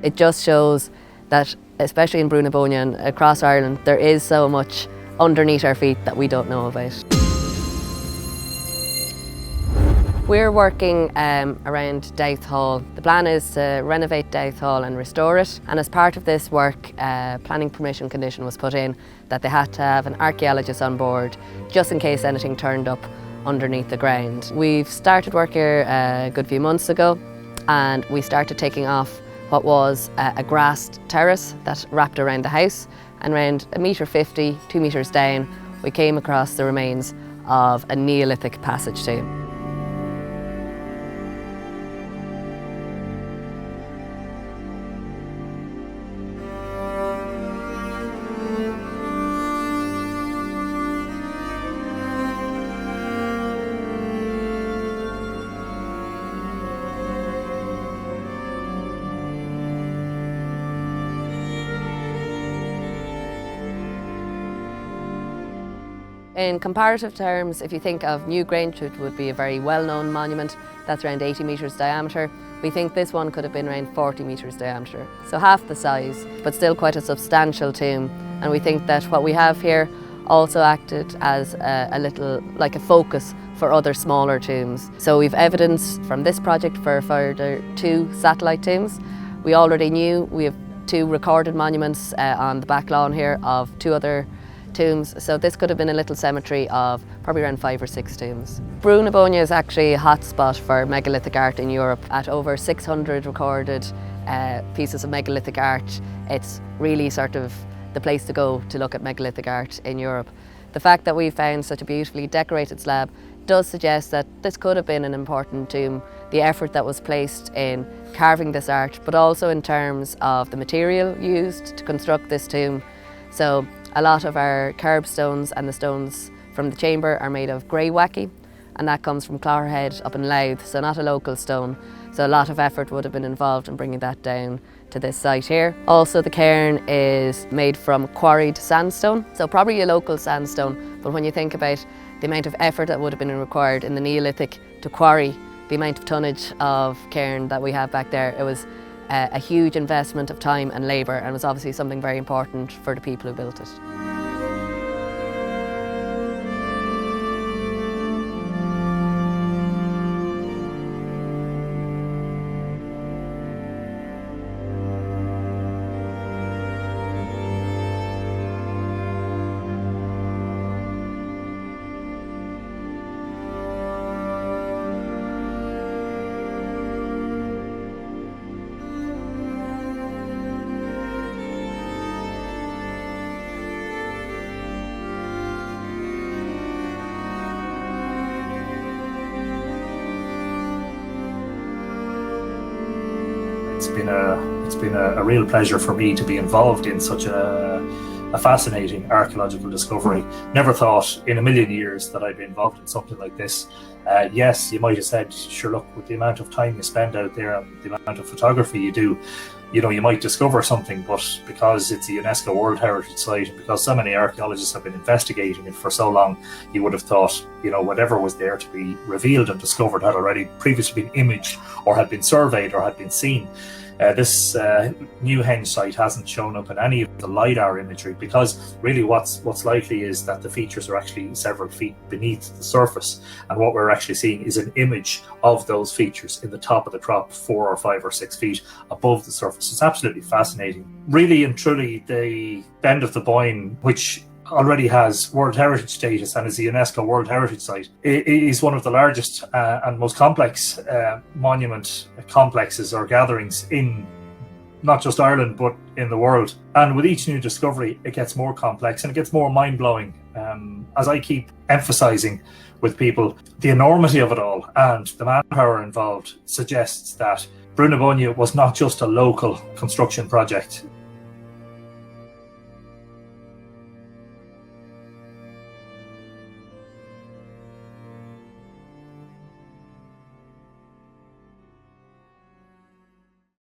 It just shows that, especially in Bóinne and across Ireland, there is so much underneath our feet that we don't know about. We're working around Dowth Hall. The plan is to renovate Dowth Hall and restore it, and as part of this work, planning permission condition was put in that they had to have an archaeologist on board just in case anything turned up underneath the ground. We've started work here a good few months ago, and we started taking off what was a grassed terrace that wrapped around the house, and around 1.50 m, 2 metres down, we came across the remains of a Neolithic passage tomb. In comparative terms, if you think of Newgrange, which would be a very well-known monument, that's around 80 metres diameter, we think this one could have been around 40 metres diameter. So half the size, but still quite a substantial tomb. And we think that what we have here also acted as a little, like a focus for other smaller tombs. So we've evidence from this project for further 2 satellite tombs. We already knew we have 2 recorded monuments on the back lawn here of 2 other tombs, so this could have been a little cemetery of probably around 5 or 6 tombs. Bóinne is actually a hotspot for megalithic art in Europe. At over 600 recorded pieces of megalithic art, it's really sort of the place to go to look at megalithic art in Europe. The fact that we found such a beautifully decorated slab does suggest that this could have been an important tomb. The effort that was placed in carving this art, but also in terms of the material used to construct this tomb. So a lot of our curbstones and the stones from the chamber are made of grey wacky, and that comes from Clogherhead up in Louth, so not a local stone. So a lot of effort would have been involved in bringing that down to this site here. Also, the cairn is made from quarried sandstone, so probably a local sandstone, but when you think about the amount of effort that would have been required in the Neolithic to quarry the amount of tonnage of cairn that we have back there, it was a huge investment of time and labour, and was obviously something very important for the people who built it. It's been a real pleasure for me to be involved in such a fascinating archaeological discovery. Never thought in a million years that I'd be involved in something like this. Yes, you might have said, sure, look, with the amount of time you spend out there and the amount of photography you do, you know, you might discover something, but because it's a Unesco World Heritage Site, and because so many archaeologists have been investigating it for so long, you would have thought, you know, whatever was there to be revealed and discovered had already previously been imaged or had been surveyed or had been seen. This new henge site hasn't shown up in any of the LiDAR imagery, because really what's likely is that the features are actually several feet beneath the surface, and what we're actually seeing is an image of those features in the top of the crop 4 or 5 or 6 feet above the surface. It's absolutely fascinating. Really and truly, the bend of the Bóinne, which already has World Heritage status and is a UNESCO World Heritage Site, it is one of the largest and most complex monument complexes or gatherings in not just Ireland but in the world. And with each new discovery it gets more complex and it gets more mind-blowing. As I keep emphasising with people, the enormity of it all and the manpower involved suggests that Bóinne was not just a local construction project.